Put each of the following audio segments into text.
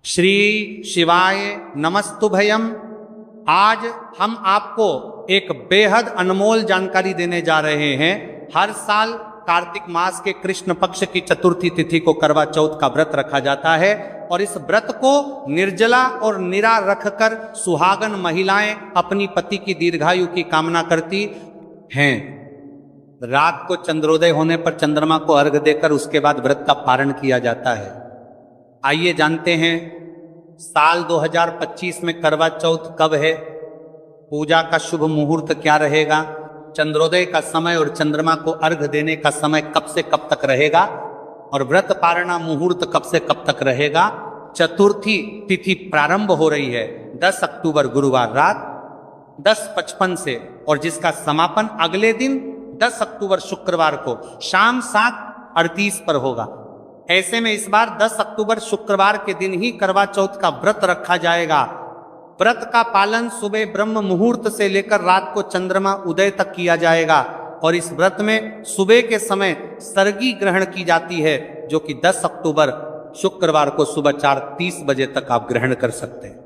श्री शिवाय नमस्तुभयम। आज हम आपको एक बेहद अनमोल जानकारी देने जा रहे हैं। हर साल कार्तिक मास के कृष्ण पक्ष की चतुर्थी तिथि को करवा चौथ का व्रत रखा जाता है और इस व्रत को निर्जला और निरा रखकर सुहागन महिलाएं अपनी पति की दीर्घायु की कामना करती हैं। रात को चंद्रोदय होने पर चंद्रमा को अर्घ देकर उसके बाद व्रत का पारण किया जाता है। आइए जानते हैं साल 2025 में करवा चौथ कब है, पूजा का शुभ मुहूर्त क्या रहेगा, चंद्रोदय का समय और चंद्रमा को अर्घ देने का समय कब से कब तक रहेगा और व्रत पारणा मुहूर्त कब से कब तक रहेगा। चतुर्थी तिथि प्रारंभ हो रही है 10 अक्टूबर गुरुवार रात 10:55 से और जिसका समापन अगले दिन 10 अक्टूबर शुक्रवार को शाम 7:38 पर होगा। ऐसे में इस बार 10 अक्टूबर शुक्रवार के दिन ही करवा चौथ का व्रत रखा जाएगा। व्रत का पालन सुबह ब्रह्म मुहूर्त से लेकर रात को चंद्रमा उदय तक किया जाएगा और इस व्रत में सुबह के समय सर्गी ग्रहण की जाती है, जो कि 10 अक्टूबर शुक्रवार को सुबह 4:30 बजे तक आप ग्रहण कर सकते हैं।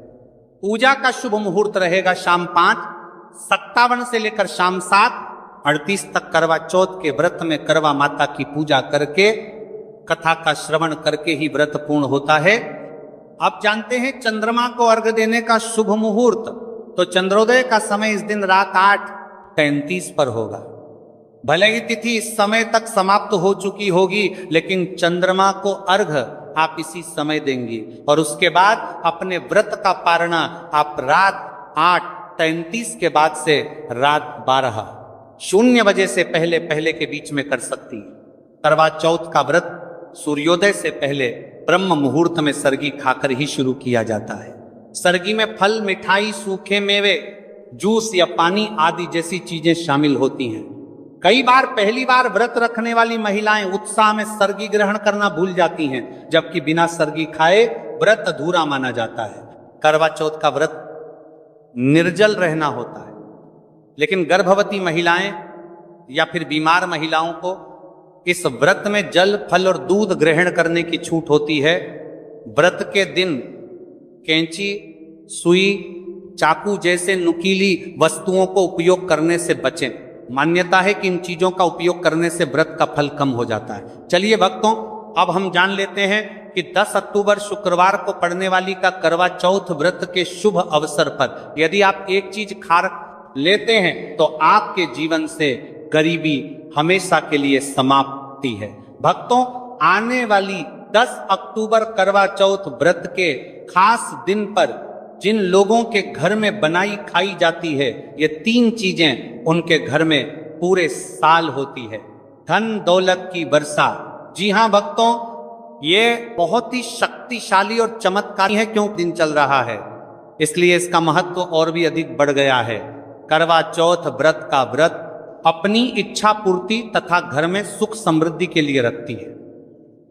पूजा का शुभ मुहूर्त रहेगा शाम 5:57 से लेकर शाम 7:38 तक। करवा चौथ के व्रत में करवा माता की पूजा करके कथा का श्रवण करके ही व्रत पूर्ण होता है। अब जानते हैं चंद्रमा को अर्घ देने का शुभ मुहूर्त। तो चंद्रोदय का समय इस दिन रात 8:33 पर होगा। भले ही तिथि इस समय तक समाप्त हो चुकी होगी, लेकिन चंद्रमा को अर्घ आप इसी समय देंगी और उसके बाद अपने व्रत का पारणा आप रात 8:33 के बाद से रात 12:00 बजे से पहले पहले के बीच में कर सकती है। करवा चौथ का व्रत सूर्योदय से पहले ब्रह्म मुहूर्त में सरगी खाकर ही शुरू किया जाता है। सरगी में फल, मिठाई, सूखे मेवे, जूस या पानी आदि जैसी चीजें शामिल होती हैं। कई बार पहली बार व्रत रखने वाली महिलाएं उत्साह में सरगी ग्रहण करना भूल जाती हैं, जबकि बिना सरगी खाए व्रत अधूरा माना जाता है। करवा चौथ का व्रत निर्जल रहना होता है, लेकिन गर्भवती महिलाएं या फिर बीमार महिलाओं को इस व्रत में जल, फल और दूध ग्रहण करने की छूट होती है। व्रत के दिन कैंची, सुई, चाकू जैसे नुकीली वस्तुओं को उपयोग करने से बचें। मान्यता है कि इन चीजों का उपयोग करने से व्रत का फल कम हो जाता है। चलिए भक्तों, अब हम जान लेते हैं कि 10 अक्टूबर शुक्रवार को पड़ने वाली का करवा चौथ व्रत के शुभ अवसर पर यदि आप एक चीज खा लेते हैं तो आपके जीवन से गरीबी हमेशा के लिए समाप्ति है। भक्तों, आने वाली 10 अक्टूबर करवा चौथ व्रत के खास दिन पर जिन लोगों के घर में बनाई खाई जाती है, ये 3 चीजें उनके घर में पूरे साल होती है। धन दौलत की वर्षा। जी हां भक्तों, ये बहुत ही शक्तिशाली और चमत्कारी है। क्यों दिन चल रहा है, इसलिए इसका महत्व और भी अधिक बढ़ गया है। करवा चौथ व्रत का व्रत अपनी इच्छा पूर्ति तथा घर में सुख समृद्धि के लिए रखती है।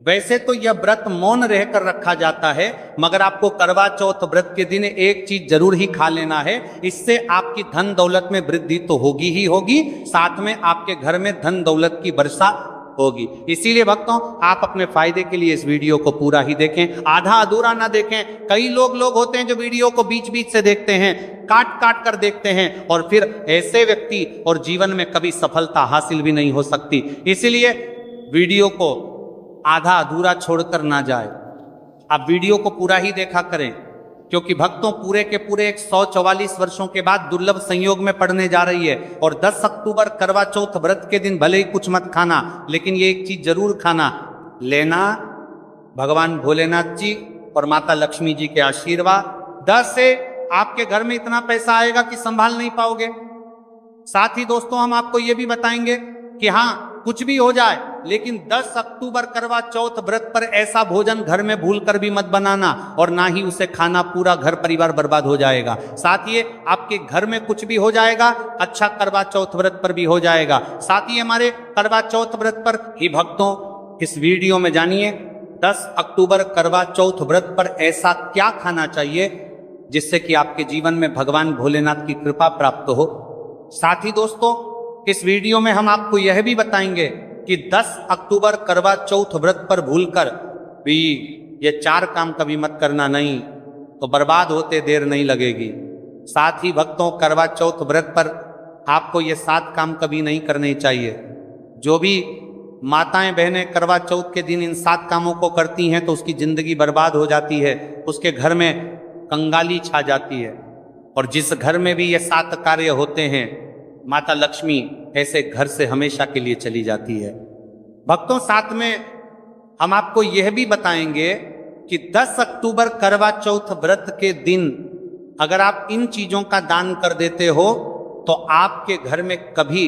वैसे तो यह व्रत मौन रहकर रखा जाता है, मगर आपको करवा चौथ व्रत के दिन एक चीज जरूर ही खा लेना है। इससे आपकी धन दौलत में वृद्धि तो होगी ही होगी, साथ में आपके घर में धन दौलत की वर्षा होगी। इसीलिए भक्तों, आप अपने फायदे के लिए इस वीडियो को पूरा ही देखें, आधा अधूरा ना देखें। कई लोग होते हैं जो वीडियो को बीच बीच से देखते हैं, काट काट कर देखते हैं और फिर ऐसे व्यक्ति और जीवन में कभी सफलता हासिल भी नहीं हो सकती। इसीलिए वीडियो को आधा अधूरा छोड़कर ना जाए, आप वीडियो को पूरा ही देखा करें, क्योंकि भक्तों पूरे के पूरे 144 वर्षों के बाद दुर्लभ संयोग में पड़ने जा रही है। और 10 अक्टूबर करवा चौथ व्रत के दिन भले ही कुछ मत खाना, लेकिन ये एक चीज जरूर खाना लेना, भगवान भोलेनाथ जी और माता लक्ष्मी जी के आशीर्वाद। 10 से आपके घर में इतना पैसा आएगा कि संभाल नहीं पाओगे। साथ ही दोस्तों, हम आपको ये भी बताएंगे कि हाँ, कुछ भी हो जाए, लेकिन 10 अक्टूबर करवा चौथ व्रत पर ऐसा भोजन घर में भूलकर भी मत बनाना और ना ही उसे खाना, पूरा घर परिवार बर्बाद हो जाएगा। साथ ही आपके घर में कुछ भी हो जाएगा, अच्छा करवा चौथ व्रत पर भी हो जाएगा। साथ ही हमारे करवा चौथ व्रत पर ही भक्तों इस वीडियो में जानिए 10 अक्टूबर करवा चौथ व्रत पर ऐसा क्या खाना चाहिए जिससे कि आपके जीवन में भगवान भोलेनाथ की कृपा प्राप्त हो। साथ ही दोस्तों, इस वीडियो में हम आपको यह भी बताएंगे कि 10 अक्टूबर करवा चौथ व्रत पर भूलकर भी ये 4 काम कभी मत करना, नहीं तो बर्बाद होते देर नहीं लगेगी। साथ ही भक्तों, करवा चौथ व्रत पर आपको ये 7 काम कभी नहीं करने चाहिए। जो भी माताएं बहनें करवा चौथ के दिन इन 7 कामों को करती हैं तो उसकी जिंदगी बर्बाद हो जाती है, उसके घर में कंगाली छा जाती है। और जिस घर में भी ये 7 कार्य होते हैं, माता लक्ष्मी ऐसे घर से हमेशा के लिए चली जाती है। भक्तों, साथ में हम आपको यह भी बताएंगे कि 10 अक्टूबर करवा चौथ व्रत के दिन अगर आप इन चीजों का दान कर देते हो तो आपके घर में कभी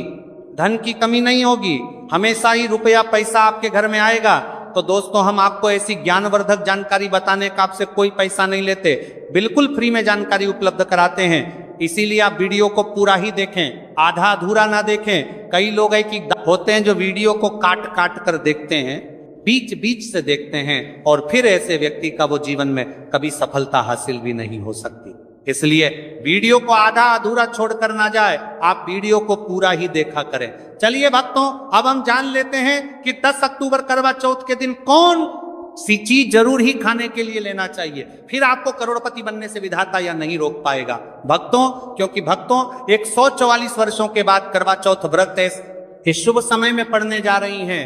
धन की कमी नहीं होगी, हमेशा ही रुपया पैसा आपके घर में आएगा। तो दोस्तों, हम आपको ऐसी ज्ञानवर्धक जानकारी बताने का आपसे कोई पैसा नहीं लेते, बिल्कुल फ्री में जानकारी उपलब्ध कराते हैं। इसीलिए आप वीडियो को पूरा ही देखें, आधा अधूरा ना देखें। कई लोग हैं कि होते हैं जो वीडियो को काट काट कर देखते हैं, बीच बीच से देखते हैं, और फिर ऐसे व्यक्ति का वो जीवन में कभी सफलता हासिल भी नहीं हो सकती। इसलिए वीडियो को आधा अधूरा छोड़कर ना जाए, आप वीडियो को पूरा ही देखा करें। चलिए भक्तों, अब हम जान लेते हैं कि 10 अक्टूबर करवा चौथ के दिन कौन सी चीज जरूर ही खाने के लिए लेना चाहिए, फिर आपको करोड़पति बनने से विधाता या नहीं रोक पाएगा। भक्तों, क्योंकि भक्तों 144 वर्षों के बाद करवा चौथ व्रत इस शुभ समय में पड़ने जा रही हैं।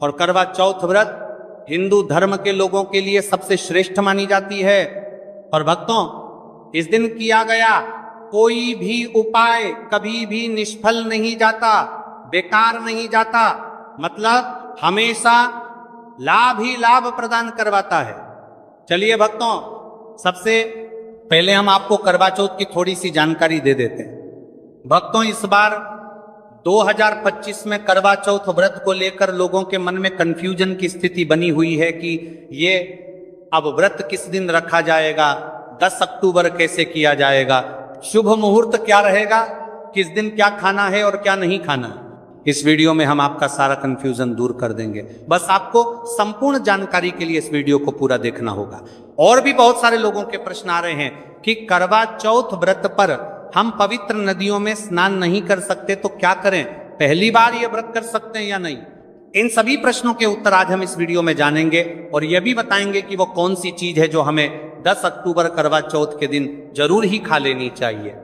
और करवा चौथ व्रत हिंदू धर्म के लोगों के लिए सबसे श्रेष्ठ मानी जाती है। और भक्तों, इस दिन किया गया कोई भी उपाय कभी भी निष्फल नहीं जाता, बेकार नहीं जाता, मतलब हमेशा लाभ ही लाभ प्रदान करवाता है। चलिए भक्तों, सबसे पहले हम आपको करवा चौथ की थोड़ी सी जानकारी दे देते हैं। भक्तों, इस बार 2025 में करवा चौथ व्रत को लेकर लोगों के मन में कंफ्यूजन की स्थिति बनी हुई है कि ये अब व्रत किस दिन रखा जाएगा, 10 अक्टूबर कैसे किया जाएगा, शुभ मुहूर्त क्या रहेगा, किस दिन क्या खाना है और क्या नहीं खाना है। इस वीडियो में हम आपका सारा कंफ्यूजन दूर कर देंगे। बस आपको संपूर्ण जानकारी के लिए इस वीडियो को पूरा देखना होगा। और भी बहुत सारे लोगों के प्रश्न आ रहे हैं कि करवा चौथ व्रत पर हम पवित्र नदियों में स्नान नहीं कर सकते तो क्या करें, पहली बार ये व्रत कर सकते हैं या नहीं। इन सभी प्रश्नों के उत्तर आज हम इस वीडियो में जानेंगे और यह भी बताएंगे कि वो कौन सी चीज है जो हमें 10 अक्टूबर करवा चौथ के दिन जरूर ही खा लेनी चाहिए।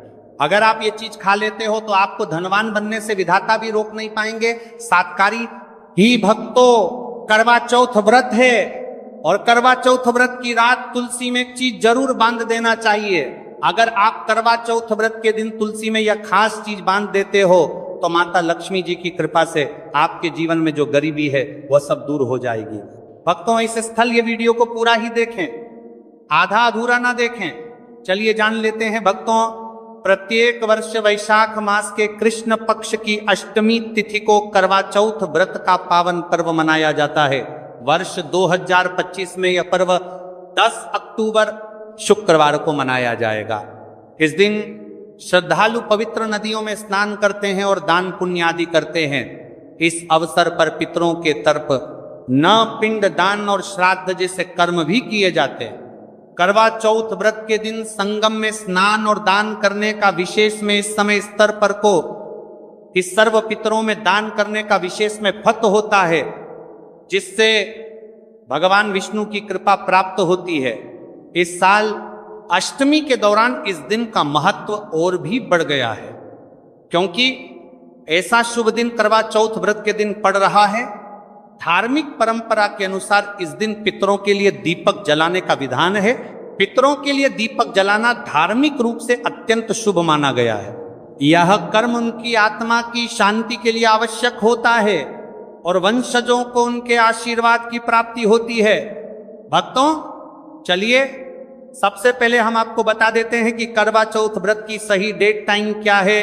अगर आप ये चीज खा लेते हो तो आपको धनवान बनने से विधाता भी रोक नहीं पाएंगे। सातकारी ही भक्तों, करवा चौथ व्रत है और करवा चौथ व्रत की रात तुलसी में एक चीज जरूर बांध देना चाहिए। अगर आप करवा चौथ व्रत के दिन तुलसी में यह खास चीज बांध देते हो तो माता लक्ष्मी जी की कृपा से आपके जीवन में जो गरीबी है वह सब दूर हो जाएगी। भक्तों, इस स्थल ये वीडियो को पूरा ही देखें, आधा अधूरा ना देखें। चलिए जान लेते हैं भक्तों, प्रत्येक वर्ष वैशाख मास के कृष्ण पक्ष की अष्टमी तिथि को करवा चौथ व्रत का पावन पर्व मनाया जाता है। वर्ष 2025 में यह पर्व 10 अक्टूबर शुक्रवार को मनाया जाएगा। इस दिन श्रद्धालु पवित्र नदियों में स्नान करते हैं और दान पुण्य आदि करते हैं। इस अवसर पर पितरों के तरफ न पिंड दान और श्राद्ध जैसे कर्म भी किए जाते हैं। करवा चौथ व्रत के दिन संगम में स्नान और दान करने का विशेष में इस समय स्तर पर को इस सर्व पितरों में दान करने का विशेष में फत होता है, जिससे भगवान विष्णु की कृपा प्राप्त होती है। इस साल अष्टमी के दौरान इस दिन का महत्व और भी बढ़ गया है, क्योंकि ऐसा शुभ दिन करवा चौथ व्रत के दिन पड़ रहा है। धार्मिक परंपरा के अनुसार इस दिन पितरों के लिए दीपक जलाने का विधान है। पितरों के लिए दीपक जलाना धार्मिक रूप से अत्यंत शुभ माना गया है। यह कर्म उनकी आत्मा की शांति के लिए आवश्यक होता है और वंशजों को उनके आशीर्वाद की प्राप्ति होती है। भक्तों, चलिए सबसे पहले हम आपको बता देते हैं कि करवा चौथ व्रत की सही डेट टाइम क्या है,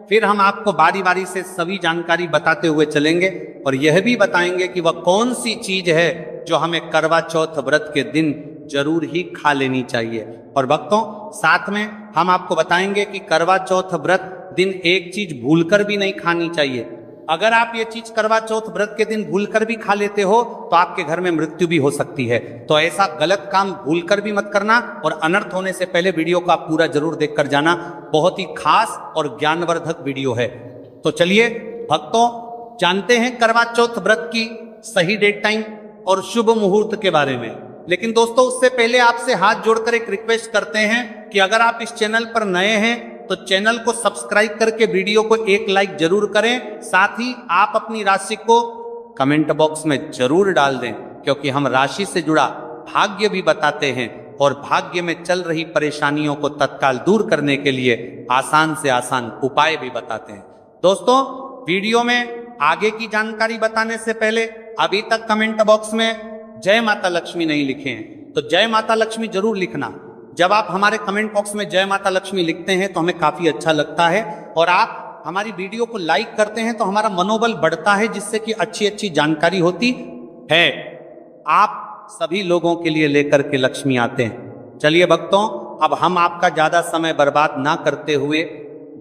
फिर हम आपको बारी बारी से सभी जानकारी बताते हुए चलेंगे और यह भी बताएंगे कि वह कौन सी चीज है जो हमें करवा चौथ व्रत के दिन जरूर ही खा लेनी चाहिए। और भक्तों, साथ में हम आपको बताएंगे कि करवा चौथ व्रत दिन एक चीज भूलकर भी नहीं खानी चाहिए। अगर आप ये चीज करवा चौथ व्रत के दिन भूलकर भी खा लेते हो तो आपके घर में मृत्यु भी हो सकती है। तो ऐसा गलत काम भूलकर भी मत करना और अनर्थ होने से पहले वीडियो को आप पूरा जरूर देखकर जाना। बहुत ही खास और ज्ञानवर्धक वीडियो है। तो चलिए भक्तों, जानते हैं करवा चौथ व्रत की सही डेट टाइम और शुभ मुहूर्त के बारे में। लेकिन दोस्तों उससे पहले आपसे हाथ जोड़कर एक रिक्वेस्ट करते हैं कि अगर आप इस चैनल पर नए हैं तो चैनल को सब्सक्राइब करके वीडियो को एक लाइक जरूर करें। साथ ही आप अपनी राशि को कमेंट बॉक्स में जरूर डाल दें, क्योंकि हम राशि से जुड़ा भाग्य भी बताते हैं और भाग्य में चल रही परेशानियों को तत्काल दूर करने के लिए आसान से आसान उपाय भी बताते हैं। दोस्तों वीडियो में आगे की जानकारी बताने से पहले अभी तक कमेंट बॉक्स में जय माता लक्ष्मी नहीं लिखे हैं तो जय माता लक्ष्मी जरूर लिखना। जब आप हमारे कमेंट बॉक्स में जय माता लक्ष्मी लिखते हैं तो हमें काफी अच्छा लगता है और आप हमारी वीडियो को लाइक करते हैं तो हमारा मनोबल बढ़ता है, जिससे कि अच्छी अच्छी जानकारी होती है। आप सभी लोगों के लिए लेकर के लक्ष्मी आते हैं। चलिए भक्तों, अब हम आपका ज्यादा समय बर्बाद ना करते हुए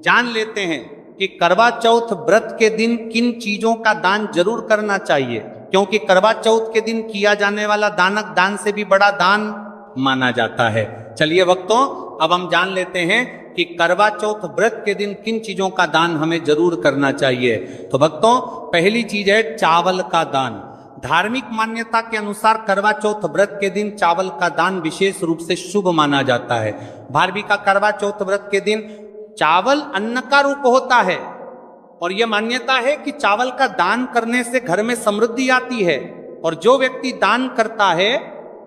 जान लेते हैं कि करवा चौथ व्रत के दिन किन चीजों का दान जरूर करना चाहिए, क्योंकि करवा चौथ के दिन किया जाने वाला दानक दान से भी बड़ा दान माना जाता है। चलिए भक्तों, अब हम जान लेते हैं कि करवा चौथ व्रत के दिन किन चीजों का दान हमें जरूर करना चाहिए। तो भक्तों पहली चीज है चावल का दान। धार्मिक मान्यता के अनुसार करवा चौथ व्रत के दिन चावल का दान विशेष रूप से शुभ माना जाता है। भारवी का करवा चौथ व्रत के दिन चावल अन्न का रूप होता है और यह मान्यता है कि चावल का दान करने से घर में समृद्धि आती है और जो व्यक्ति दान करता है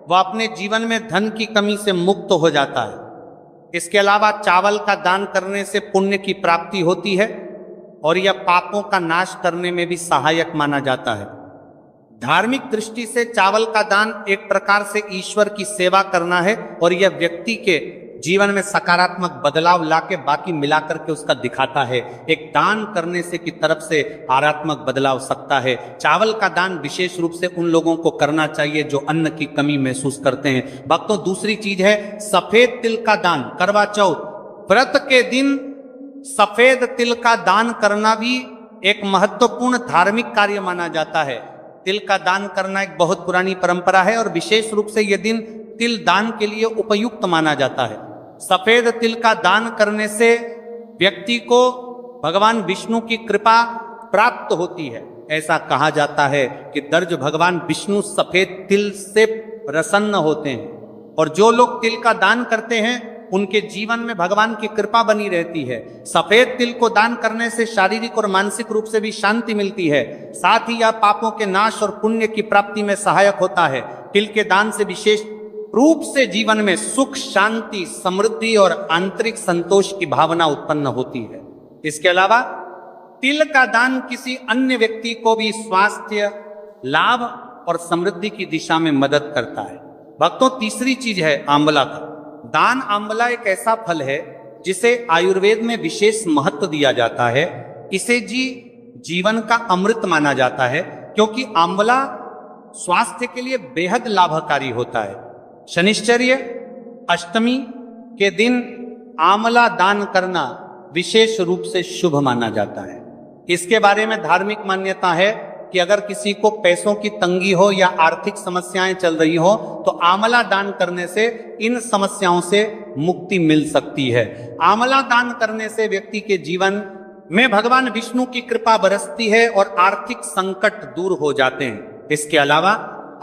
वह अपने जीवन में धन की कमी से मुक्त हो जाता है। इसके अलावा चावल का दान करने से पुण्य की प्राप्ति होती है और यह पापों का नाश करने में भी सहायक माना जाता है। धार्मिक दृष्टि से चावल का दान एक प्रकार से ईश्वर की सेवा करना है और यह व्यक्ति के जीवन में सकारात्मक बदलाव लाके बाकी मिलाकर के उसका दिखाता है। एक दान करने से की तरफ से आध्यात्मिक बदलाव सकता है। चावल का दान विशेष रूप से उन लोगों को करना चाहिए जो अन्न की कमी महसूस करते हैं। भक्तों दूसरी चीज है सफेद तिल का दान। करवा चौथ व्रत के दिन सफेद तिल का दान करना भी एक महत्वपूर्ण धार्मिक कार्य माना जाता है। तिल का दान करना एक बहुत पुरानी परंपरा है और विशेष रूप से यह दिन तिल दान के लिए उपयुक्त माना जाता है। सफेद तिल का दान करने से व्यक्ति को भगवान विष्णु की कृपा प्राप्त होती है। ऐसा कहा जाता है कि दर्ज भगवान विष्णु सफेद तिल से प्रसन्न होते हैं और जो लोग तिल का दान करते हैं उनके जीवन में भगवान की कृपा बनी रहती है। सफेद तिल को दान करने से शारीरिक और मानसिक रूप से भी शांति मिलती है। साथ ही यह पापों के नाश और पुण्य की प्राप्ति में सहायक होता है। तिल के दान से विशेष रूप से जीवन में सुख, शांति, समृद्धि और आंतरिक संतोष की भावना उत्पन्न होती है। इसके अलावा तिल का दान किसी अन्य व्यक्ति को भी स्वास्थ्य लाभ और समृद्धि की दिशा में मदद करता है। भक्तों तीसरी चीज है आंवला का दान। आंवला एक ऐसा फल है जिसे आयुर्वेद में विशेष महत्व दिया जाता है। इसे जीवन का अमृत माना जाता है क्योंकि आंवला स्वास्थ्य के लिए बेहद लाभकारी होता है। शनिश्चर्य अष्टमी के दिन आंवला दान करना विशेष रूप से शुभ माना जाता है। इसके बारे में धार्मिक मान्यता है कि अगर किसी को पैसों की तंगी हो या आर्थिक समस्याएं चल रही हो तो आंवला दान करने से इन समस्याओं से मुक्ति मिल सकती है। आंवला दान करने से व्यक्ति के जीवन में भगवान विष्णु की कृपा बरसती है और आर्थिक संकट दूर हो जाते हैं। इसके अलावा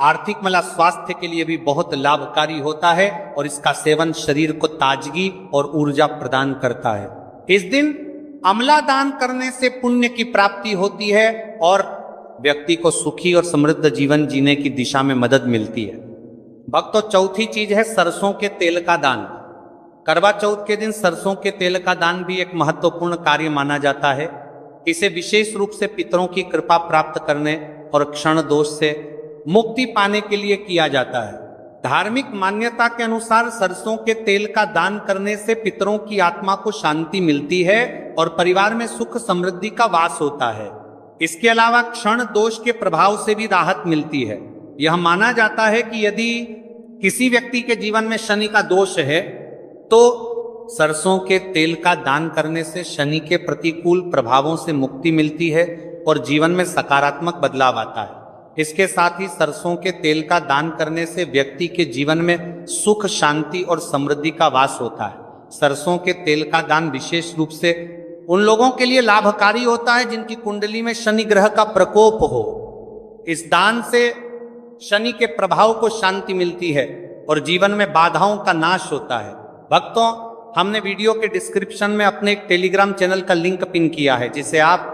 आर्थिक मतलब स्वास्थ्य के लिए भी बहुत लाभकारी होता है और इसका सेवन शरीर को ताजगी और ऊर्जा प्रदान करता है। इस दिन आंवला दान करने से पुण्य की प्राप्ति होती है और व्यक्ति को सुखी और समृद्ध जीवन जीने की दिशा में मदद मिलती है। भक्तों चौथी चीज है सरसों के तेल का दान। करवा चौथ के दिन सरसों के तेल का दान भी एक महत्वपूर्ण कार्य माना जाता है। इसे विशेष रूप से पितरों की कृपा प्राप्त करने और क्षण दोष से मुक्ति पाने के लिए किया जाता है। धार्मिक मान्यता के अनुसार सरसों के तेल का दान करने से पितरों की आत्मा को शांति मिलती है और परिवार में सुख समृद्धि का वास होता है। इसके अलावा क्षण दोष के प्रभाव से भी राहत मिलती है। यह माना जाता है कि यदि किसी व्यक्ति के जीवन में शनि का दोष है तो सरसों के तेल का दान करने से शनि के प्रतिकूल प्रभावों से मुक्ति मिलती है और जीवन में सकारात्मक बदलाव आता है। इसके साथ ही सरसों के तेल का दान करने से व्यक्ति के जीवन में सुख, शांति और समृद्धि का वास होता है। सरसों के तेल का दान विशेष रूप से उन लोगों के लिए लाभकारी होता है जिनकी कुंडली में शनि ग्रह का प्रकोप हो। इस दान से शनि के प्रभाव को शांति मिलती है और जीवन में बाधाओं का नाश होता है। भक्तों, हमने वीडियो के डिस्क्रिप्शन में अपने एक टेलीग्राम चैनल का लिंक पिन किया है, जिसे आप